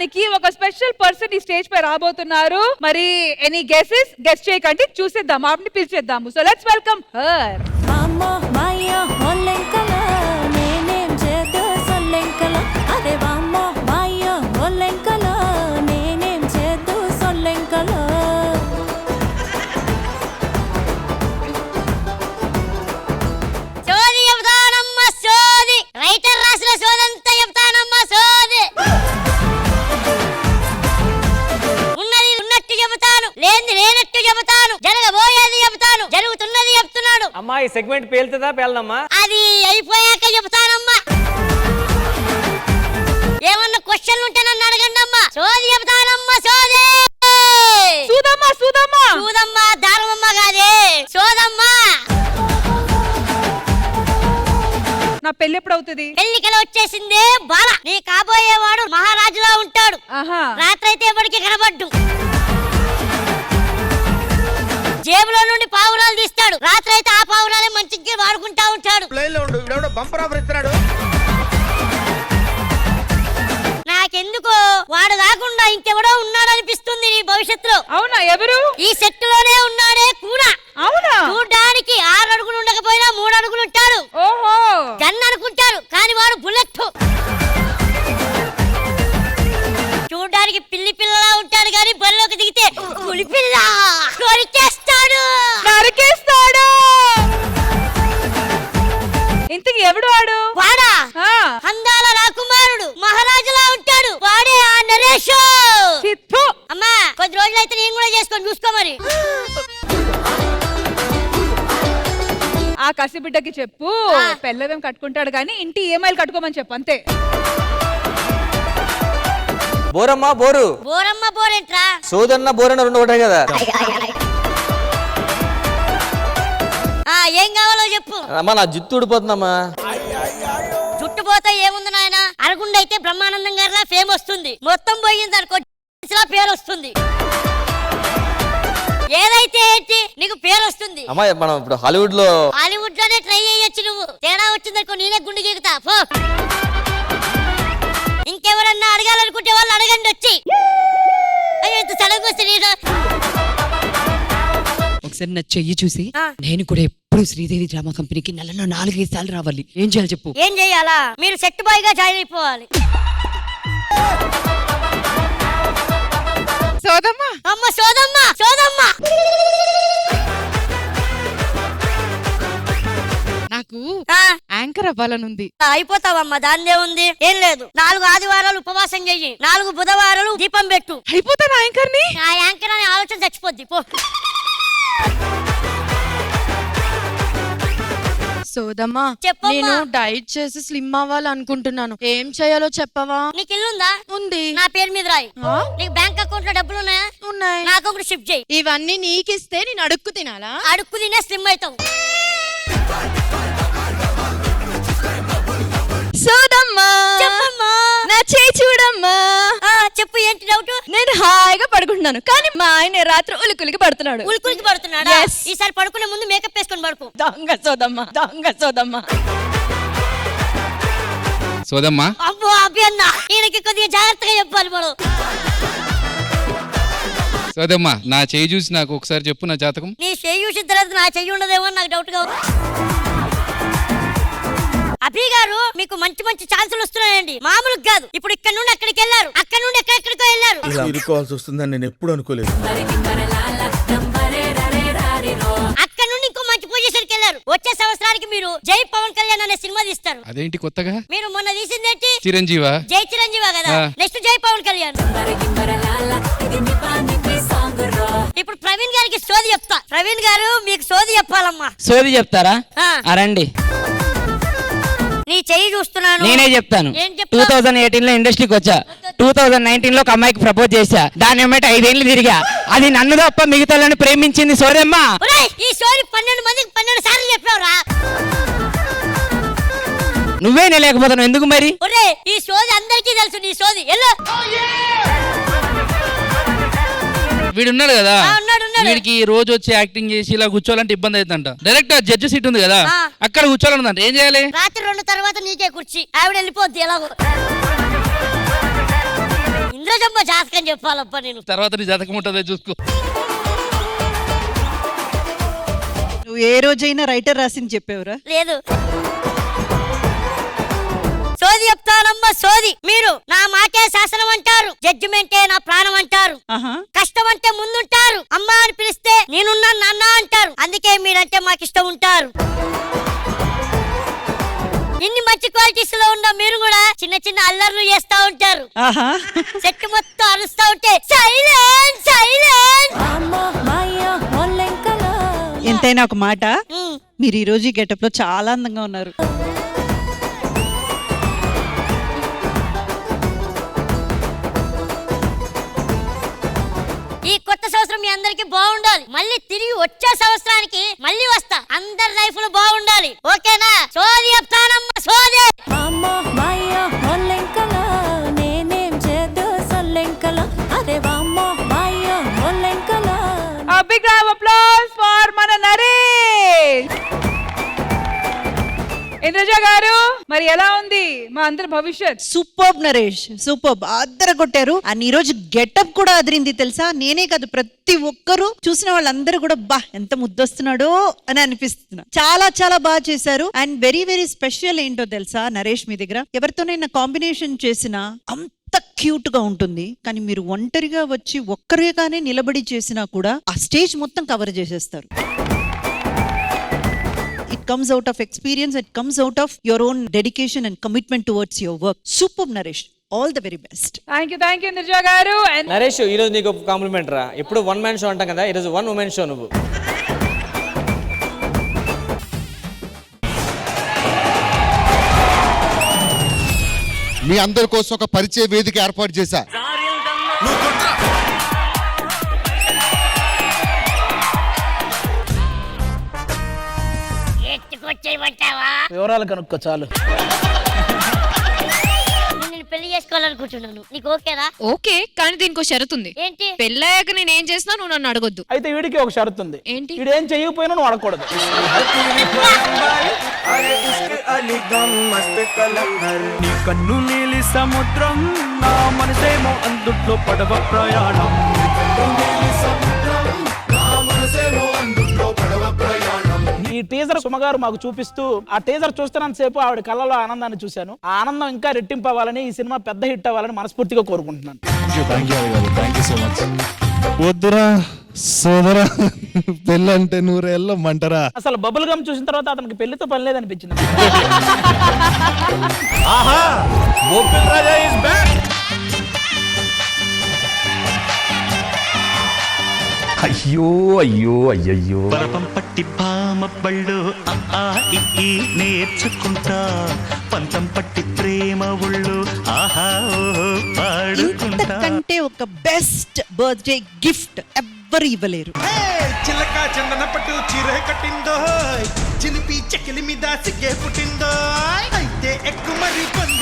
చేయడానికి ఒక special person ఈ స్టేజ్ పై రాబోతున్నారు. మరి ఎనీ గెసెస్? గెస్ చేయకండి, చూసేద్దాం, ఆవిడని పిలిచేద్దాము. So let's welcome her. అమ్మా ఈ సెగ్మెంట్ పేలుతుందా పేలనమ్మా? అది అయిపోయాక చెబుతానమ్మా. ఏమన్నా క్వశ్చన్లు ఉంటే నన్ను అడగండి అమ్మా. సోది చెబుతానమ్మా. సోది సూదమ్మా. సూదమ్మా సూదమ్మా దారమమ్మ కాదే సోదమ్మా. నా పెళ్లి ఎప్పుడు అవుతుంది? పెళ్లికలు వచ్చేసిందే బాల. నీ కాబోయేవాడు మహారాజులా ఉంటాడు. రాత్రి అయితే ఎవరికి కనబడ్డు. జేబులో నుండి పావురాలు తీస్తాడు. రాత్రి అయితే ఆ పావురాలే మంచిగా వాడుకుంటా ఉంటాడు. నాకెందుకో వాడు కాకుండా ఇంకెవడో ఉన్నాడనిపిస్తుంది నీ భవిష్యత్తులో. అవునా? ఎవరు? ఈ సెట్ లోనే ఉన్నాడే కూడా. అవునా? చూడ్డానికి 6 అడుగులు ఉండకపోయినా 3 అడుగులు ఉంటాడు. ఓహో, గన్ అనుకుంటారు కానీ వాడు బుల్లెట్. చూడ్డానికి పిల్లి పిల్లలా ఉంటాడు కానీ బరిలోకి దిగితే పులి పిల్ల. కొరికేస్తాడు. నరికేస్తాడు. ఇంతకి ఎవడు వాడు? వాడా అందాల రాకుమారుడు మహారాజులా ఉంటాడు. వాడే ఆ నరేష్. అమ్మా కొద్ది రోజులైతే నేను కూడా చేసుకొని చూసుకో మరి. ఆ కసిబిడ్డకి చెప్పు పెళ్ళవేం కట్టుకుంటాడు కానీ ఇంటి ఈఎంఐలు కట్టుకోమని చెప్పు అంతే. బోరమ్మా బోరు. బోరమ్మ బోరేంట్రా? సోదన్న బోరన్న రెండు ఒకటే కదా. ఏం కావాలో చెప్పు. అమ్మా నా జుట్టు ఊడిపోతుందమ్మా. జుట్టు పోతే ఏముంది నాయన, అరగుండ అయితే బ్రహ్మానందం గారిలా ఫేమ్ వస్తుంది. మొత్తం పోయింది అనుకో పేరు వస్తుంది. ఏదైతే ఏంటి నీకు పేరు వస్తుంది. అమ్మా మనం ఇప్పుడు హాలీవుడ్ లోనే ట్రై చేయొచ్చు. నువ్వు తేడా వచ్చిందనుకో నేనే గుండె గీకుతా పో. ఇంకెవరన్నా అడగాలనుకుంటే వాళ్ళు అడగండి వచ్చి. సడన్ వస్తే నేను ఒకసారి నా చెయ్యి చూసి నేను కూడా ఎప్పుడు శ్రీదేవి డ్రామా కంపెనీకి నెలలో 4-5 సార్లు రావాలి. ఏం చేయాలి చెప్పు? ఏం చేయాలా? మీరు సెట్ బాయ్ గా జాయిన్ అయిపోవాలి. సోదమ్మా. అమ్మ సోదమ్మా. సోదమ్మా నాకు యాంకర్ అవ్వాలనుంది. అయిపోతావమ్మా, దాన్నే ఉంది. ఏం లేదు, 4 ఆదివారాలు ఉపవాసం చెయ్యి, 4 బుధవారాలు దీపం పెట్టు. అయిపోతాను యాంకర్ ని. ఆ యాంకర్ అనే ఆలోచన చచ్చిపోద్ది పో. సోదమ్మా నేను డైట్ చేసి స్లిమ్ అవ్వాలనుకుంటున్నాను. ఏం చేయాలో చెప్పవా? నీకు ఇల్లు ఉందా? ఉంది. నా పేరు మీద రాయి. నీకు బ్యాంక్ అకౌంట్ లో డబ్బులు ఉన్నాయా? ఉన్నాయి. నాకు ఒకటి షిఫ్ట్ చేయి. ఇవన్నీ నీకిస్తే నేను అడుక్కు తినాలా? అడుక్కు తినే స్లిమ్ అవుతావు. సోదమ్మా చెప్పమ్మా. నా చేయి చూడమ్మా. చెప్పు, ఏంటి డౌట్? నేను హాయిగా పడుకుంటున్నాను కానీ మా ఆయన రాత్రి ఉలికులికి పడుతున్నాడు. ఉలికులికి పడుతున్నాడా? ఈసారి పడుకునే ముందు మేకప్ వేసుకొని పడుకో. దొంగ సోదమ్మా. దొంగ సోదమ్మా. సోదమ్మా. అబ్బో అభ్యన్న ఈయనకి కొద్దిగా జాగ్రత్తగా చెప్పాలి మనం. సోదమ్మా నా చేయి చూసి నాకు ఒకసారి చెప్పు నా జాతకం. నీ చేయి చూసిన తర్వాత నా చెయ్యి ఉండదేమో నాకు డౌట్ గా ఉంది. అభి గారు మీకు మంచి మంచి ఛాన్సులు వస్తున్నాయండి, మామూలుగా కాదు. ఇప్పుడు ఇక్కడ నుండి అక్కడికి వెళ్ళారు, అక్కడ నుండి ఎక్కడెక్కడికో వెళ్ళారు. ఇలా ఇరుకోవాల్సి వస్తుందని నేను ఎప్పుడు అనుకోలేదు. అక్కడ నుండి ఇంకో మంచి పొజిషన్ కి వెళ్ళారు. వచ్చే సంవత్సరానికి మీరు జై పవన్ కళ్యాణ్ అనే సినిమా తీస్తారు. అదేంటి కొత్తగా? మీరు మొన్న తీసింది ఏంటి? చిరంజీవా? జై చిరంజీవా కదా. నెక్స్ట్ జై పవన్ కళ్యాణ్. ఇప్పుడు ప్రవీణ్ గారికి సోది చెప్తా. ప్రవీణ్ గారు మీకు సోది చెప్పాలమ్మా. సోది చెప్తారా? రండి. నీ చెయ్యి చూస్తున్నాను. నేనే చెప్తాను. 2018 లో ఇండస్ట్రీకి వచ్చా. 2019 లో ఒక అమ్మాయికి ప్రపోజ్ చేశా. దాని ఏమంటే 5 ఏళ్ళు తిరిగా. అది నన్ను తప్ప మిగతా ప్రేమించింది సోదమ్మా. ఈ సోది 12 మందికి 12 సార్లు చెప్పావురా. నువ్వేనే లేకపోతాను ఎందుకు మరి? ఈ సోది అందరికీ తెలుసు. నీ సోది వీడున్నాడు కదా, వీడికి రోజు వచ్చి యాక్టింగ్ చేసి ఇలా కూర్చోవాలంటే ఇబ్బంది అవుతుందంట. డైరెక్ట్ జడ్జి సీట్ ఉంది కదా, అక్కడ కూర్చోవాలంట. ఏం చేయాలి? రాత్రి 2 తర్వాత నీకే కుర్చీ, ఆవిడ వెళ్ళిపోద్ది. ఎలాగో ఇంద్రజ జాతకం చెప్పాలప్ప నేను. తర్వాత నీ జాతకం ఉంటుందో చూసుకో. నువ్వు ఏ రోజైనా రైటర్ రాసింది చెప్పావురా? లేదు. సోది చెప్తానమ్మా సోది. మీరు నా మాటే శాసనం అంటారు, జడ్జిమెంటే నా ప్రాణం అంటారు, కష్టం అంటే ముందుంటారు, అమ్మ అని పిలిస్తే నేనున్నా నాన్న అంటారు, అందుకే మీరంటే మాకు ఇష్టం ఉంటారు. ఇన్ని మంచి క్వాలిటీస్ లో ఉన్న మీరు కూడా చిన్న చిన్న అల్లర్లు చేస్తా ఉంటారు. చెట్టు మొత్తం అరుస్తా ఉంటే సైలెంట్ సైలెంట్. ఎంతైనా ఒక మాట, మీరు ఈ రోజు ఈ గెటప్ లో చాలా అందంగా ఉన్నారు. ఈ కొత్త సంవత్సరం మీ అందరికి బాగుండాలి. మళ్ళీ తిరిగి వచ్చే సంవత్సరానికి మళ్ళీ వస్తా. అందరి లైఫ్ లో బాగుండాలి. ఓకేనా? సోది చెప్తానమ్మా సోది. A big round of applause for మన నరేష్. ఇంద్రజ గారు, మరి ఎలా ఉంది మా అందరి భవిష్యత్? సూపర్ నరేష్, సూపర్, అద్దర కొట్టారు. అండ్ ఈ రోజు గెటప్ కూడా అదిరింది తెలుసా. నేనే కాదు, ప్రతి ఒక్కరు చూసిన వాళ్ళందరూ కూడా బా ఎంత ముద్దొస్తున్నాడో అని అనిపిస్తున్నా. చాలా చాలా బాగా చేశారు. అండ్ వెరీ వెరీ స్పెషల్ ఏంటో తెలుసా నరేష్, మీ దగ్గర ఎవరితోనైనా కాంబినేషన్ చేసినా అంత క్యూట్ గా ఉంటుంది. కానీ మీరు ఒంటరిగా వచ్చి ఒక్కరేగానే నిలబడి చేసినా కూడా ఆ స్టేజ్ మొత్తం కవర్ చేసేస్తారు. It comes out of experience, it comes out of your own dedication and commitment towards your work. Superb Naresh, all the very best. Thank you Indraja గారు. నరేష్ ఈ రోజు నీకు కాంప్లిమెంట్ రా. ఎప్పుడు వన్ మ్యాన్ షో అంటాం కదా, ఈరోజు వన్ ఉమెన్ షో నువ్వు. మీ అందరి కోసం ఒక పరిచయ వేదిక ఏర్పాటు చేశా. వివరాలు కనుక్కో చాలు. నేను పెళ్లి చేసుకోవాలనుకుంటున్నాను. నీకు ఓకేనా? ఓకే, కానీ దీనికి ఒక షరతు ఉంది. ఏంటి? పెళ్ళయ్యాక నేను ఏం చేసినా నువ్వు నన్ను అడగొద్దు. అయితే వీడికి ఒక షరతు ఉంది. ఏంటి? వీడు ఏం చేయకపోయినా నువ్వు అడగకూడదు. నీ కన్ను నీలి సముద్రం, నా మనసేమో అందుట్లో పడవ ప్రయాణం. ఈ టీజర్ సుమగారు మాకు చూపిస్తూ, ఆ టీజర్ చూస్తున్నంత సేపు ఆవిడ కళ్ళలో ఆనందాన్ని చూశాను. ఆ ఆనందం ఇంకా రెట్టింపు అవ్వాలని, ఈ సినిమా పెద్ద హిట్ అవ్వాలని మనస్ఫూర్తిగా కోరుకుంటున్నాను. వద్దురా సోదరా, పెళ్ళంటే నూరేళ్ళ మంటరా. అసలు బబుల్ గమ్ చూసిన తర్వాత అతనికి పెళ్లితో పని లేదనిపించింది. అయ్యో అయ్యో అయ్యయ్యో. పరపం పట్టి భామ బళ్ళు ఈ నేర్చుకుంటా, పంతం పట్టి ప్రేమ ఒళ్ళు ఆహా పాడుకుంటా. ఇంతకంటే ఒక బెస్ట్ బర్త్డే గిఫ్ట్ ఎవ్వరు ఇవ్వలేరు. చిలక చందన పట్టు చీర కట్టిందో, చిలిపి చెకిలి మీద సిగ్గే పుట్టిందో, అయితే ఎక్కువ మరి